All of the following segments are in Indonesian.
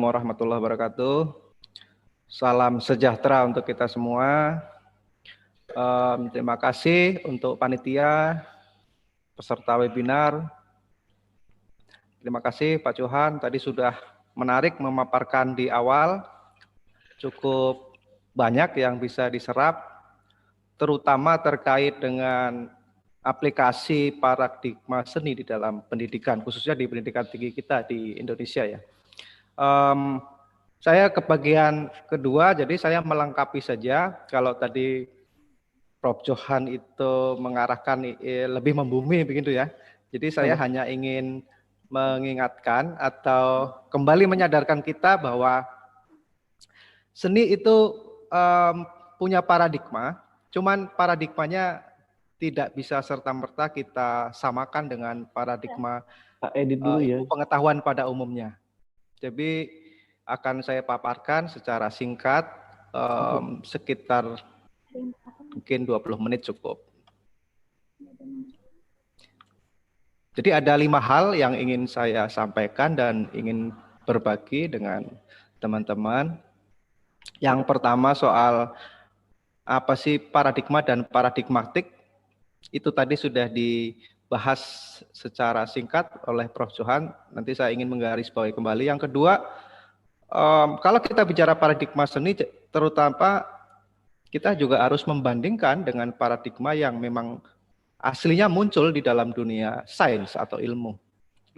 Warahmatullahi wabarakatuh. Salam sejahtera untuk kita semua. Terima kasih untuk panitia, peserta webinar. Terima kasih Pak Johan, tadi sudah menarik memaparkan di awal. Cukup banyak yang bisa diserap, terutama terkait dengan aplikasi paradigma seni di dalam pendidikan, khususnya di pendidikan tinggi kita di Indonesia ya. Saya ke bagian kedua, jadi saya melengkapi saja. Kalau tadi Prof. Johan itu mengarahkan lebih membumi begitu ya. Jadi saya hanya ingin mengingatkan atau kembali menyadarkan kita bahwa seni itu punya paradigma, cuman paradigmanya tidak bisa serta-merta kita samakan dengan paradigma ilmu pengetahuan pada umumnya. Jadi akan saya paparkan secara singkat, sekitar mungkin 20 menit cukup. Jadi ada 5 hal yang ingin saya sampaikan dan ingin berbagi dengan teman-teman. Yang pertama soal apa sih paradigma dan paradigmatik, itu tadi sudah dibahas secara singkat oleh Prof. Johan, nanti saya ingin menggarisbawahi kembali. Yang kedua, kalau kita bicara paradigma seni, terutama kita juga harus membandingkan dengan paradigma yang memang aslinya muncul di dalam dunia sains atau ilmu.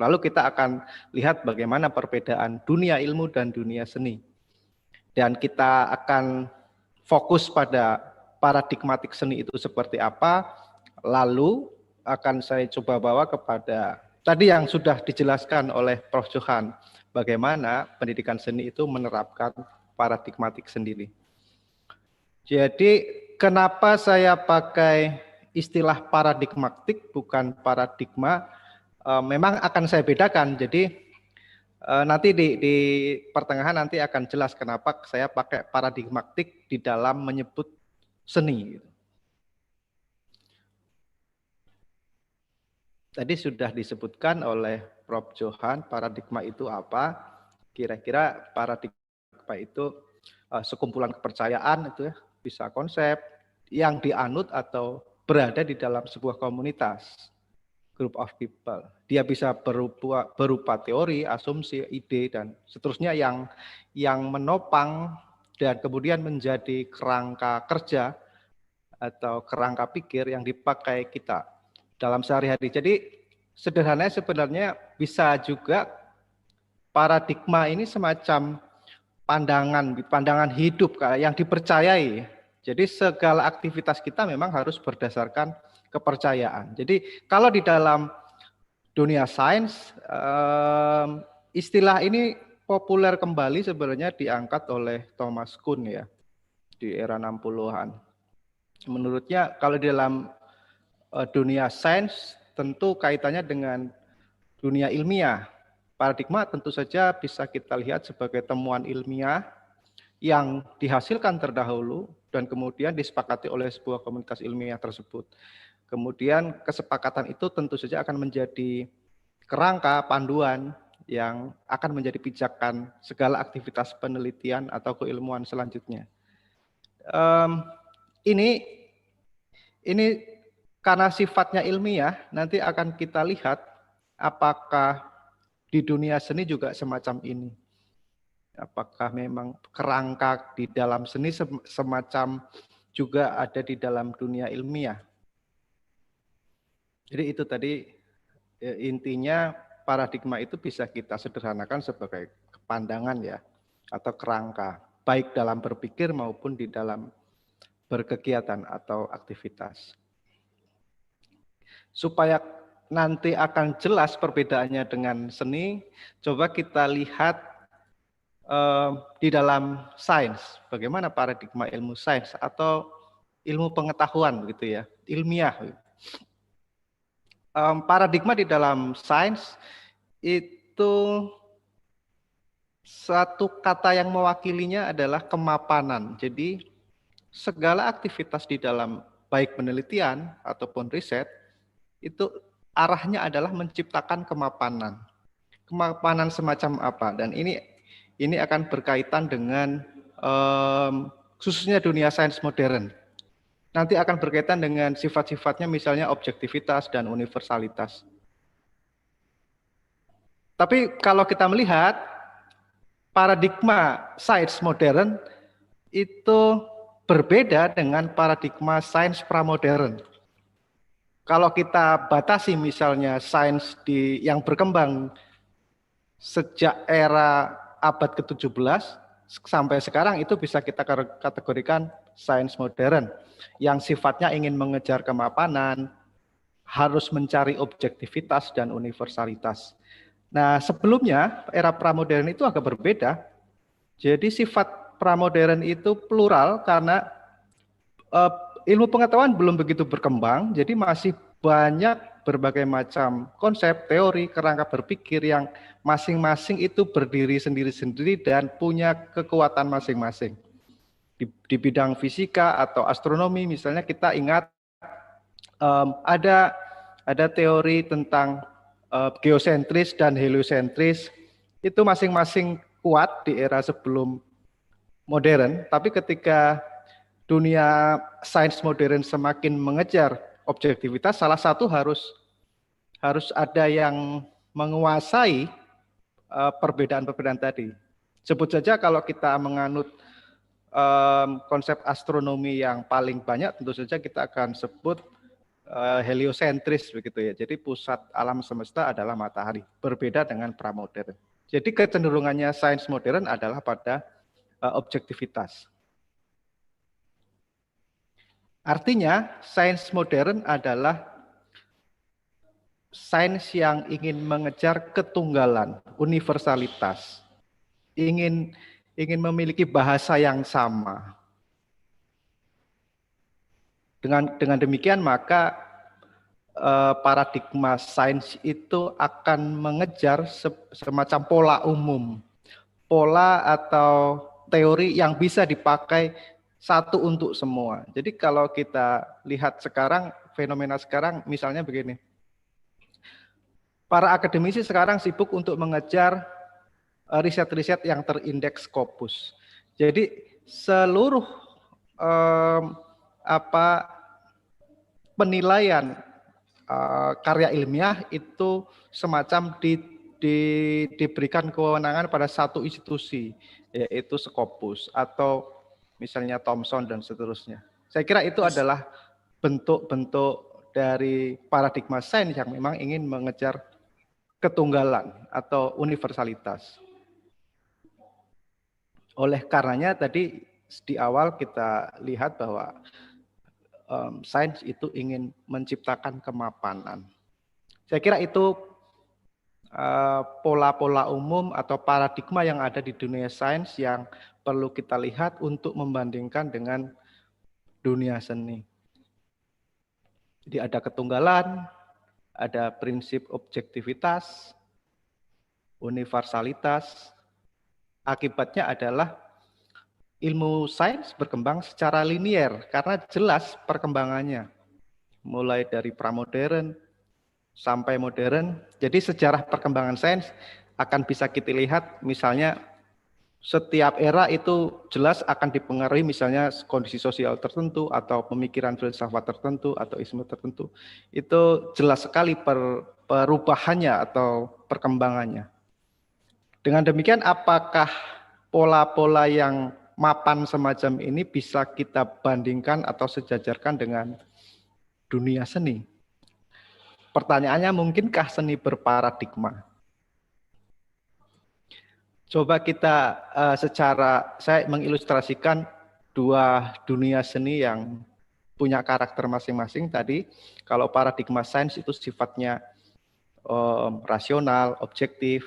Lalu kita akan lihat bagaimana perbedaan dunia ilmu dan dunia seni. Dan kita akan fokus pada paradigmatik seni itu seperti apa, lalu akan saya coba bawa kepada tadi yang sudah dijelaskan oleh Prof. Johan, bagaimana pendidikan seni itu menerapkan paradigmatik sendiri. Jadi kenapa saya pakai istilah paradigmatik bukan paradigma, memang akan saya bedakan. Jadi nanti di pertengahan nanti akan jelas kenapa saya pakai paradigmatik di dalam menyebut seni. Tadi sudah disebutkan oleh Prof. Johan paradigma itu apa. Kira-kira paradigma itu sekumpulan kepercayaan itu ya, bisa konsep yang dianut atau berada di dalam sebuah komunitas, group of people. Dia bisa berupa teori, asumsi, ide dan seterusnya yang menopang dan kemudian menjadi kerangka kerja atau kerangka pikir yang dipakai kita dalam sehari-hari. Jadi sederhananya sebenarnya bisa juga paradigma ini semacam pandangan hidup yang dipercayai. Jadi segala aktivitas kita memang harus berdasarkan kepercayaan. Jadi kalau di dalam dunia sains, istilah ini populer kembali sebenarnya diangkat oleh Thomas Kuhn ya di era 60-an. Menurutnya kalau di dalam dunia sains tentu kaitannya dengan dunia ilmiah. Paradigma tentu saja bisa kita lihat sebagai temuan ilmiah yang dihasilkan terdahulu dan kemudian disepakati oleh sebuah komunitas ilmiah tersebut. Kemudian kesepakatan itu tentu saja akan menjadi kerangka panduan yang akan menjadi pijakan segala aktivitas penelitian atau keilmuan selanjutnya. Ini karena sifatnya ilmiah, nanti akan kita lihat apakah di dunia seni juga semacam ini. Apakah memang kerangka di dalam seni semacam juga ada di dalam dunia ilmiah. Jadi itu tadi intinya paradigma itu bisa kita sederhanakan sebagai pandangan ya, atau kerangka, baik dalam berpikir maupun di dalam berkegiatan atau aktivitas. Supaya nanti akan jelas perbedaannya dengan seni, coba kita lihat di dalam sains, bagaimana paradigma ilmu sains atau ilmu pengetahuan begitu ya, ilmiah. Paradigma di dalam sains itu satu kata yang mewakilinya adalah kemapanan. Jadi segala aktivitas di dalam baik penelitian ataupun riset itu arahnya adalah menciptakan kemapanan. Kemapanan semacam apa? Dan ini ini akan berkaitan dengan khususnya dunia sains modern. Nanti akan berkaitan dengan sifat-sifatnya misalnya objektivitas dan universalitas. Tapi kalau kita melihat paradigma sains modern itu berbeda dengan paradigma sains pramodern. Kalau kita batasi misalnya sains yang berkembang sejak era abad ke-17 sampai sekarang itu bisa kita kategorikan sains modern yang sifatnya ingin mengejar kemapanan, harus mencari objektivitas dan universalitas. Nah, sebelumnya era pramodern itu agak berbeda. Jadi sifat pramodern itu plural karena ilmu pengetahuan belum begitu berkembang, jadi masih banyak berbagai macam konsep, teori, kerangka berpikir yang masing-masing itu berdiri sendiri-sendiri dan punya kekuatan masing-masing. Di bidang fisika atau astronomi misalnya kita ingat ada teori tentang geosentris dan heliosentris, itu masing-masing kuat di era sebelum modern, tapi ketika dunia sains modern semakin mengejar objektivitas, salah satu harus ada yang menguasai perbedaan-perbedaan tadi. Sebut saja kalau kita menganut konsep astronomi yang paling banyak, tentu saja kita akan sebut heliosentris begitu ya. Jadi pusat alam semesta adalah matahari, berbeda dengan pramodern. Jadi kecenderungannya sains modern adalah pada objektivitas. Artinya, sains modern adalah sains yang ingin mengejar ketunggalan, universalitas, ingin memiliki bahasa yang sama. Dengan demikian maka paradigma sains itu akan mengejar semacam pola umum, pola atau teori yang bisa dipakai satu untuk semua. Jadi kalau kita lihat sekarang, fenomena sekarang misalnya begini. Para akademisi sekarang sibuk untuk mengejar riset-riset yang terindeks Scopus. Jadi seluruh penilaian karya ilmiah itu semacam diberikan kewenangan pada satu institusi, yaitu Scopus atau misalnya Thomson dan seterusnya. Saya kira itu adalah bentuk-bentuk dari paradigma sains yang memang ingin mengejar ketunggalan atau universalitas. Oleh karenanya tadi di awal kita lihat bahwa sains itu ingin menciptakan kemapanan. Saya kira itu pola-pola umum atau paradigma yang ada di dunia sains yang perlu kita lihat untuk membandingkan dengan dunia seni. Jadi ada ketunggalan, ada prinsip objektivitas, universalitas. Akibatnya adalah ilmu sains berkembang secara linier karena jelas perkembangannya. Mulai dari pramodern sampai modern. Jadi sejarah perkembangan sains akan bisa kita lihat misalnya setiap era itu jelas akan dipengaruhi misalnya kondisi sosial tertentu atau pemikiran filsafat tertentu atau isme tertentu. Itu jelas sekali perubahannya atau perkembangannya. Dengan demikian apakah pola-pola yang mapan semacam ini bisa kita bandingkan atau sejajarkan dengan dunia seni? Pertanyaannya, mungkinkah seni berparadigma? Coba kita saya mengilustrasikan dua dunia seni yang punya karakter masing-masing tadi. Kalau paradigma sains itu sifatnya rasional, objektif,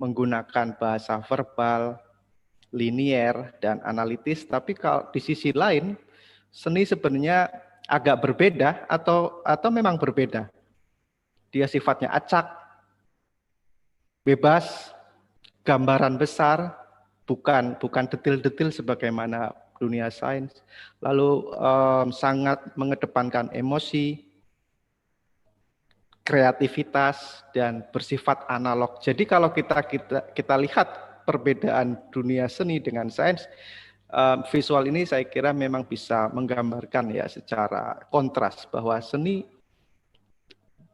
menggunakan bahasa verbal, linier, dan analitis. Tapi kalau di sisi lain, seni sebenarnya agak berbeda atau memang berbeda. Dia sifatnya acak, bebas, gambaran besar, bukan detail-detail sebagaimana dunia sains. Lalu sangat mengedepankan emosi, kreativitas, dan bersifat analog. Jadi kalau kita lihat perbedaan dunia seni dengan sains, visual ini saya kira memang bisa menggambarkan ya secara kontras bahwa seni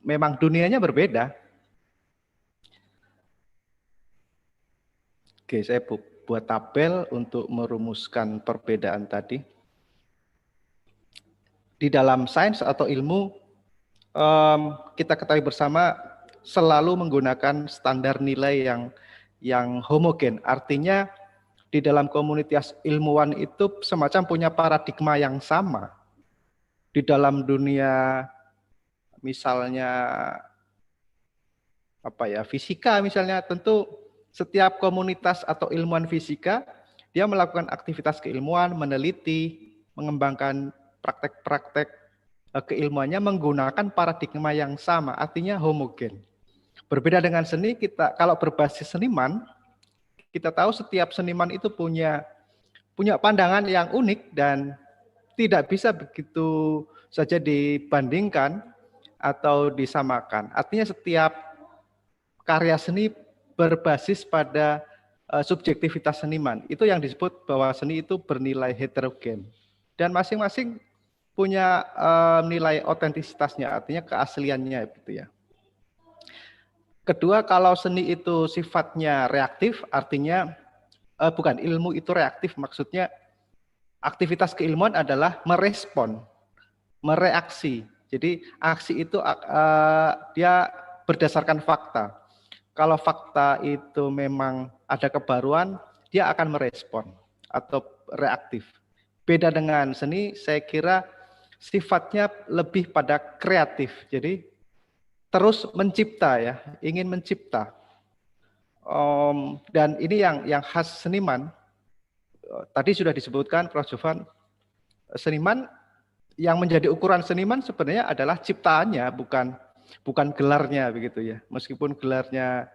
memang dunianya berbeda. Oke, saya buat tabel untuk merumuskan perbedaan tadi. Di dalam sains atau ilmu, kita ketahui bersama selalu menggunakan standar nilai yang homogen. Artinya di dalam komunitas ilmuwan itu semacam punya paradigma yang sama. Di dalam dunia misalnya fisika misalnya, tentu setiap komunitas atau ilmuwan fisika dia melakukan aktivitas keilmuan, meneliti, mengembangkan praktek-praktek keilmuannya menggunakan paradigma yang sama, artinya homogen. Berbeda dengan seni, kita kalau berbasis seniman, kita tahu setiap seniman itu punya pandangan yang unik dan tidak bisa begitu saja dibandingkan atau disamakan. Artinya setiap karya seni berbasis pada subjektivitas seniman. Itu yang disebut bahwa seni itu bernilai heterogen. Dan masing-masing punya nilai otentisitasnya, artinya keasliannya gitu ya. Kedua, kalau seni itu sifatnya reaktif, artinya ilmu itu reaktif, maksudnya aktivitas keilmuan adalah merespon, mereaksi. Jadi aksi itu dia berdasarkan fakta. Kalau fakta itu memang ada kebaruan, dia akan merespon atau reaktif. Beda dengan seni, saya kira sifatnya lebih pada kreatif. Jadi terus mencipta ya, ingin mencipta. Dan ini yang khas seniman. Tadi sudah disebutkan Prof. Jovan, seniman yang menjadi ukuran seniman sebenarnya adalah ciptaannya, bukan gelarnya begitu ya. Meskipun gelarnya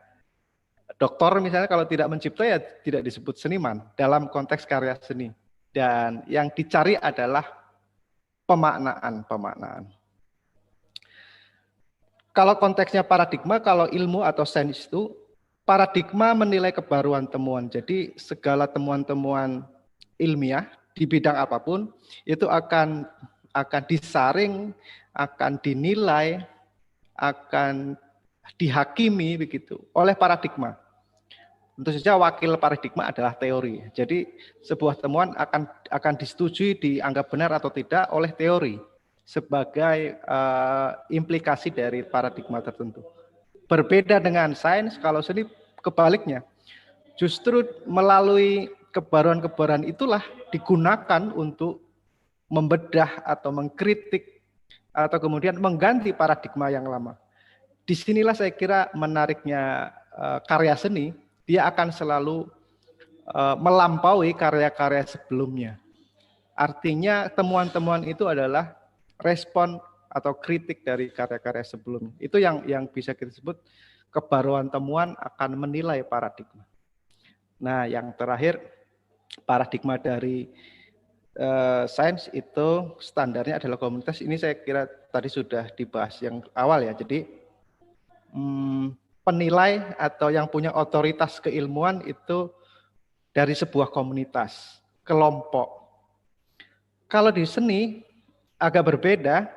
doktor misalnya kalau tidak mencipta ya tidak disebut seniman dalam konteks karya seni. Dan yang dicari adalah pemaknaan. Kalau konteksnya paradigma, kalau ilmu atau sains itu, paradigma menilai kebaruan temuan. Jadi segala temuan-temuan ilmiah di bidang apapun itu akan disaring, akan dinilai, akan dihakimi begitu oleh paradigma. Tentu saja wakil paradigma adalah teori. Jadi sebuah temuan akan disetujui, dianggap benar atau tidak oleh teori sebagai implikasi dari paradigma tertentu. Berbeda dengan sains, kalau seni kebaliknya. Justru melalui kebaruan-kebaruan itulah digunakan untuk membedah atau mengkritik atau kemudian mengganti paradigma yang lama. Disinilah saya kira menariknya karya seni, dia akan selalu melampaui karya-karya sebelumnya. Artinya temuan-temuan itu adalah respon atau kritik dari karya-karya sebelumnya. Itu yang bisa kita sebut kebaruan temuan akan menilai paradigma. Nah, yang terakhir paradigma dari sains itu standarnya adalah komunitas. Ini saya kira tadi sudah dibahas yang awal ya. Jadi penilai atau yang punya otoritas keilmuan itu dari sebuah komunitas, kelompok. Kalau di seni agak berbeda,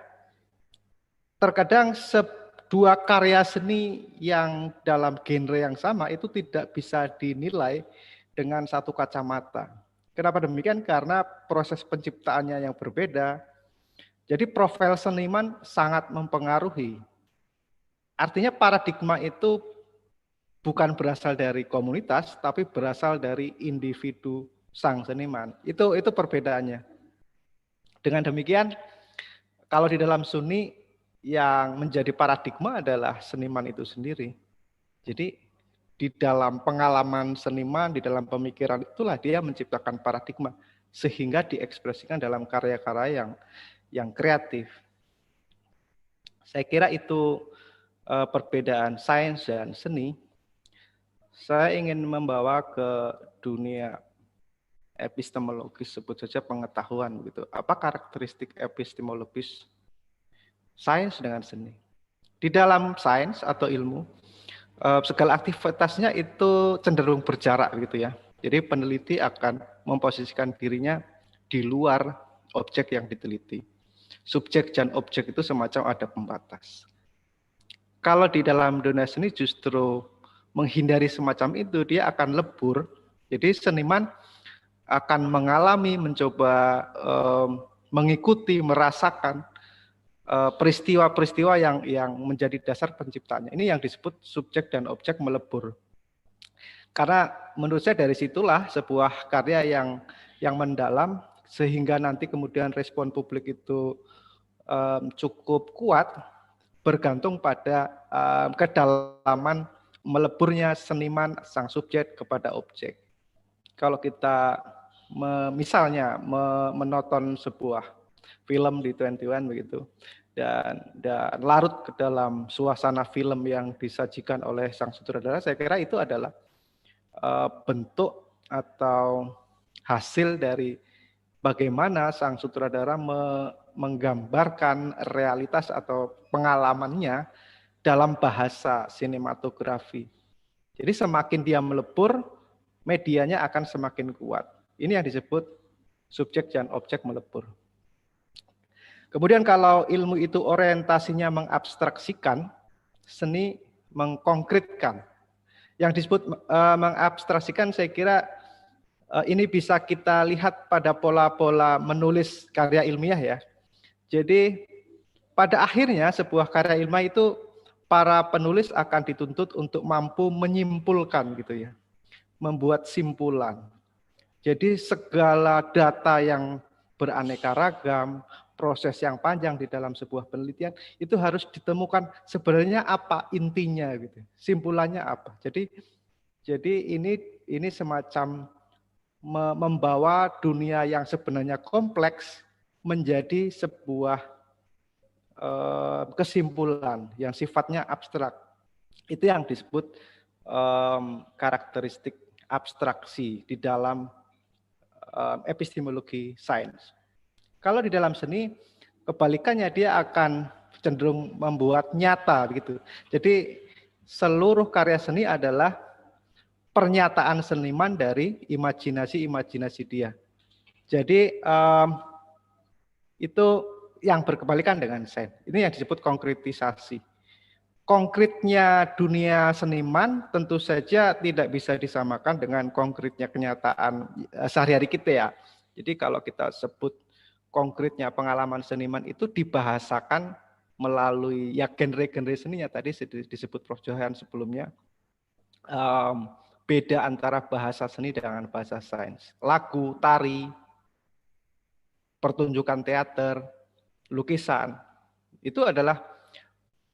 terkadang dua karya seni yang dalam genre yang sama itu tidak bisa dinilai dengan satu kacamata. Kenapa demikian? Karena proses penciptaannya yang berbeda. Jadi profil seniman sangat mempengaruhi. Artinya paradigma itu bukan berasal dari komunitas, tapi berasal dari individu sang seniman. Itu perbedaannya. Dengan demikian, kalau di dalam seni yang menjadi paradigma adalah seniman itu sendiri. Jadi di dalam pengalaman seniman, di dalam pemikiran itulah dia menciptakan paradigma sehingga diekspresikan dalam karya-karya yang kreatif. Saya kira itu perbedaan sains dan seni. Saya ingin membawa ke dunia epistemologis, sebut saja pengetahuan gitu. Apa karakteristik epistemologis sains dengan seni? Di dalam sains atau ilmu, segala aktivitasnya itu cenderung berjarak gitu ya. Jadi peneliti akan memposisikan dirinya di luar objek yang diteliti. Subjek dan objek itu semacam ada pembatas. Kalau di dalam dunia seni justru menghindari semacam itu, dia akan lebur. Jadi seniman akan mengalami, mencoba mengikuti, merasakan peristiwa-peristiwa yang menjadi dasar penciptanya. Ini yang disebut subjek dan objek melebur. Karena menurut saya dari situlah sebuah karya yang mendalam sehingga nanti kemudian respon publik itu cukup kuat bergantung pada kedalaman meleburnya seniman sang subjek kepada objek. Kalau kita misalnya menonton sebuah film di 21 begitu dan larut ke dalam suasana film yang disajikan oleh sang sutradara, saya kira itu adalah bentuk atau hasil dari bagaimana sang sutradara menggambarkan realitas atau pengalamannya dalam bahasa sinematografi. Jadi semakin dia melebur, medianya akan semakin kuat. Ini yang disebut subjek dan objek melebur. Kemudian kalau ilmu itu orientasinya mengabstraksikan, seni mengkonkretkan. Yang disebut mengabstraksikan saya kira ini bisa kita lihat pada pola-pola menulis karya ilmiah ya. Jadi pada akhirnya sebuah karya ilmiah itu para penulis akan dituntut untuk mampu menyimpulkan gitu ya. Membuat simpulan. Jadi segala data yang beraneka ragam, proses yang panjang di dalam sebuah penelitian itu harus ditemukan sebenarnya apa intinya gitu. Simpulannya apa. Jadi ini semacam membawa dunia yang sebenarnya kompleks menjadi sebuah kesimpulan yang sifatnya abstrak. Itu yang disebut karakteristik abstraksi di dalam epistemologi sains. Kalau di dalam seni, kebalikannya dia akan cenderung membuat nyata gitu. Jadi seluruh karya seni adalah pernyataan seniman dari imajinasi-imajinasi dia. Jadi itu yang berkebalikan dengan sains. Ini yang disebut konkretisasi. Konkretnya dunia seniman tentu saja tidak bisa disamakan dengan konkretnya kenyataan sehari-hari kita ya. Jadi kalau kita sebut konkretnya pengalaman seniman itu dibahasakan melalui ya genre-genre seninya tadi disebut Prof. Johan sebelumnya. Beda antara bahasa seni dengan bahasa sains. Lagu, tari, pertunjukan teater, lukisan, itu adalah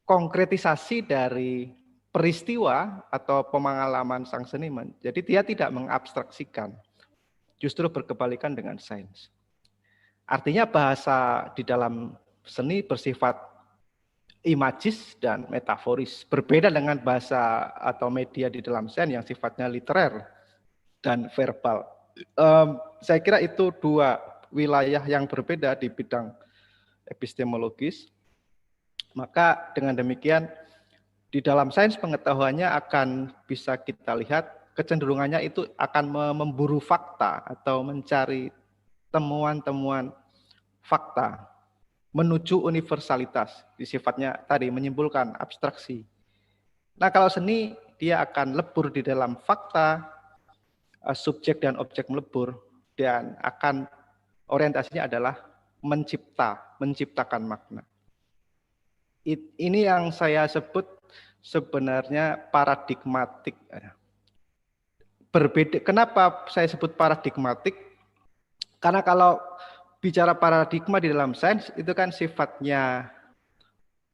konkretisasi dari peristiwa atau pengalaman sang seniman. Jadi dia tidak mengabstraksikan, justru berkebalikan dengan sains. Artinya bahasa di dalam seni bersifat imagis dan metaforis. Berbeda dengan bahasa atau media di dalam sains yang sifatnya literer dan verbal. Saya kira itu dua wilayah yang berbeda di bidang epistemologis. Maka dengan demikian di dalam sains pengetahuannya akan bisa kita lihat kecenderungannya itu akan memburu fakta atau mencari temuan-temuan fakta menuju universalitas. Di sifatnya tadi menyimpulkan abstraksi. Nah kalau seni dia akan lebur di dalam fakta, subjek dan objek melebur dan akan orientasinya adalah menciptakan makna. Ini yang saya sebut sebenarnya paradigmatik. Berbeda. Kenapa saya sebut paradigmatik? Karena kalau bicara paradigma di dalam sains itu kan sifatnya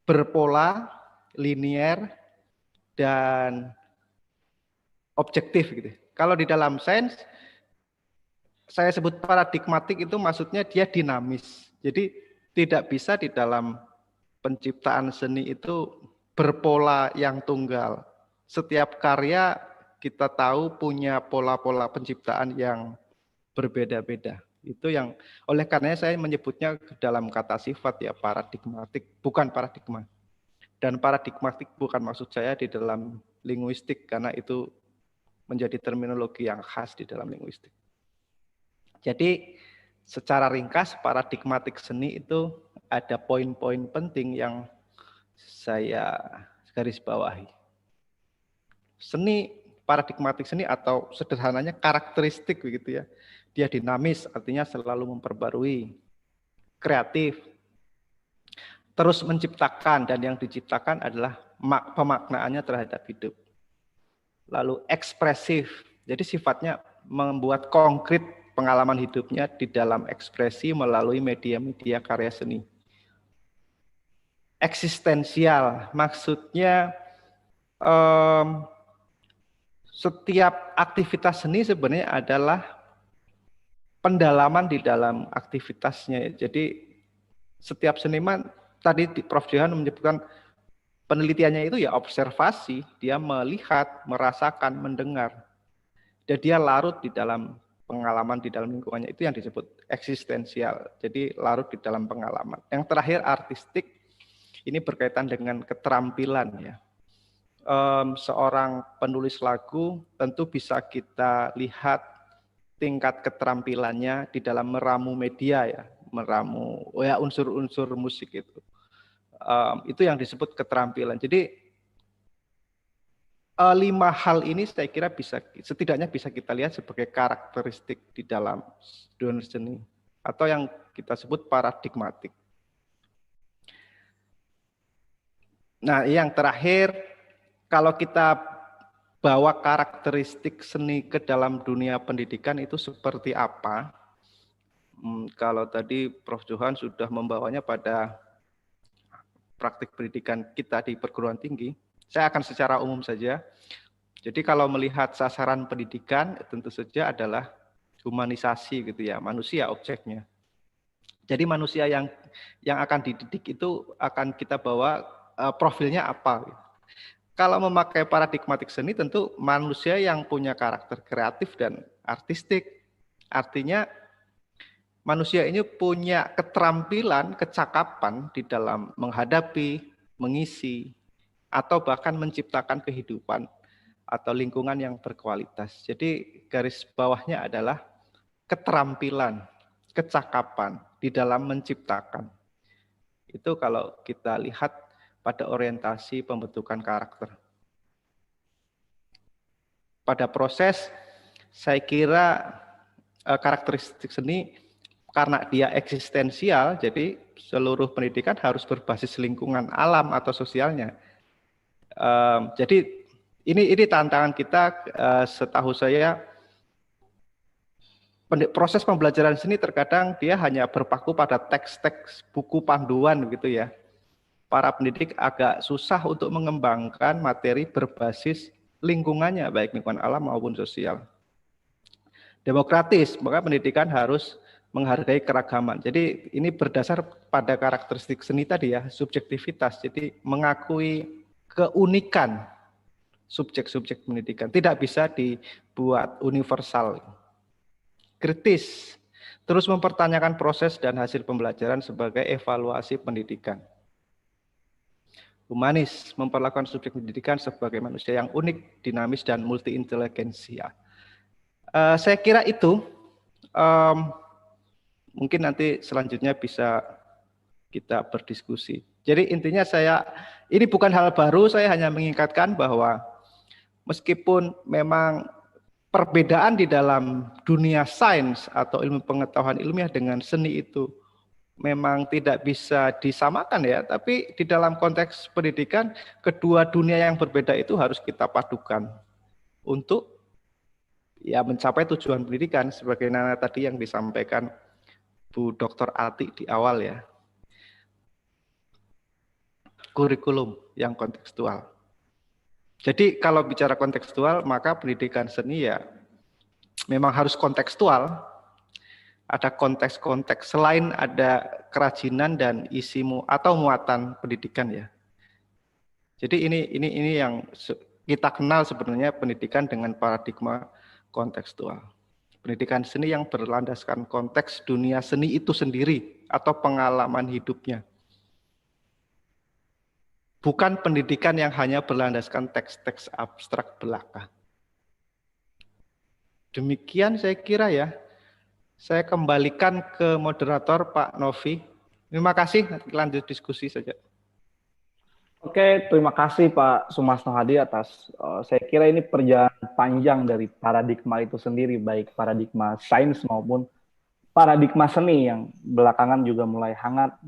berpola, linier, dan objektif gitu. Kalau di dalam sains saya sebut paradigmatik itu maksudnya dia dinamis. Jadi tidak bisa di dalam penciptaan seni itu berpola yang tunggal. Setiap karya kita tahu punya pola-pola penciptaan yang berbeda-beda. Itu yang oleh karenanya saya menyebutnya dalam kata sifat ya paradigmatik, bukan paradigma. Dan paradigmatik bukan maksud saya di dalam linguistik, karena itu menjadi terminologi yang khas di dalam linguistik. Jadi secara ringkas paradigmatik seni itu ada poin-poin penting yang saya garis bawahi. Seni, paradigmatik seni atau sederhananya karakteristik begitu ya. Dia dinamis, artinya selalu memperbarui, kreatif, terus menciptakan, dan yang diciptakan adalah pemaknaannya terhadap hidup. Lalu ekspresif, jadi sifatnya membuat konkret pengalaman hidupnya di dalam ekspresi melalui media-media karya seni. Eksistensial, maksudnya setiap aktivitas seni sebenarnya adalah pendalaman di dalam aktivitasnya. Jadi setiap seniman, tadi Prof. Johan menyebutkan penelitiannya itu ya observasi, dia melihat, merasakan, mendengar. Dan dia larut di dalam pengalaman di dalam lingkungannya, itu yang disebut eksistensial. Jadi larut di dalam pengalaman. Yang terakhir artistik, ini berkaitan dengan keterampilan ya. Seorang penulis lagu tentu bisa kita lihat tingkat keterampilannya di dalam meramu media ya, meramu ya unsur-unsur musik itu. Itu yang disebut keterampilan. Jadi 5 hal ini saya kira setidaknya bisa kita lihat sebagai karakteristik di dalam dunia seni atau yang kita sebut paradigmatik. Nah, yang terakhir, kalau kita bawa karakteristik seni ke dalam dunia pendidikan itu seperti apa? Kalau tadi Prof. Johan sudah membawanya pada praktik pendidikan kita di perguruan tinggi, saya akan secara umum saja. Jadi kalau melihat sasaran pendidikan tentu saja adalah humanisasi gitu ya, manusia objeknya. Jadi manusia yang akan dididik itu akan kita bawa profilnya apa. Kalau memakai paradigmatik seni tentu manusia yang punya karakter kreatif dan artistik. Artinya manusia ini punya keterampilan, kecakapan di dalam menghadapi, mengisi, atau bahkan menciptakan kehidupan atau lingkungan yang berkualitas. Jadi garis bawahnya adalah keterampilan, kecakapan di dalam menciptakan. Itu kalau kita lihat pada orientasi pembentukan karakter. Pada proses, saya kira karakteristik seni karena dia eksistensial, jadi seluruh pendidikan harus berbasis lingkungan alam atau sosialnya. Jadi ini tantangan kita. Setahu saya proses pembelajaran seni terkadang dia hanya berpaku pada teks-teks buku panduan gitu ya. Para pendidik agak susah untuk mengembangkan materi berbasis lingkungannya, baik lingkungan alam maupun sosial. Demokratis, maka pendidikan harus menghargai keragaman. Jadi ini berdasar pada karakteristik seni tadi ya, subjektivitas. Jadi mengakui keunikan subjek-subjek pendidikan. Tidak bisa dibuat universal. Kritis, terus mempertanyakan proses dan hasil pembelajaran sebagai evaluasi pendidikan. Humanis, memperlakukan subjek pendidikan sebagai manusia yang unik, dinamis, dan multi-inteligensia. Saya kira itu, mungkin nanti selanjutnya bisa kita berdiskusi. Jadi intinya ini bukan hal baru, saya hanya mengingatkan bahwa meskipun memang perbedaan di dalam dunia sains atau ilmu pengetahuan ilmiah dengan seni itu memang tidak bisa disamakan ya, tapi di dalam konteks pendidikan kedua dunia yang berbeda itu harus kita padukan untuk ya mencapai tujuan pendidikan sebagaimana tadi yang disampaikan Bu Dr. Ati di awal ya. Kurikulum yang kontekstual. Jadi kalau bicara kontekstual maka pendidikan seni ya memang harus kontekstual. Ada konteks-konteks selain ada kerajinan dan isimu atau muatan pendidikan ya. Jadi ini yang kita kenal sebenarnya pendidikan dengan paradigma kontekstual. Pendidikan seni yang berlandaskan konteks dunia seni itu sendiri atau pengalaman hidupnya. bukan pendidikan yang hanya berlandaskan teks-teks abstrak belaka. Demikian saya kira ya. Saya kembalikan ke moderator Pak Novi. Terima kasih, lanjut diskusi saja. Oke, terima kasih Pak Sumasno Hadi atas, saya kira ini perjalanan panjang dari paradigma itu sendiri, baik paradigma sains maupun paradigma seni yang belakangan juga mulai hangat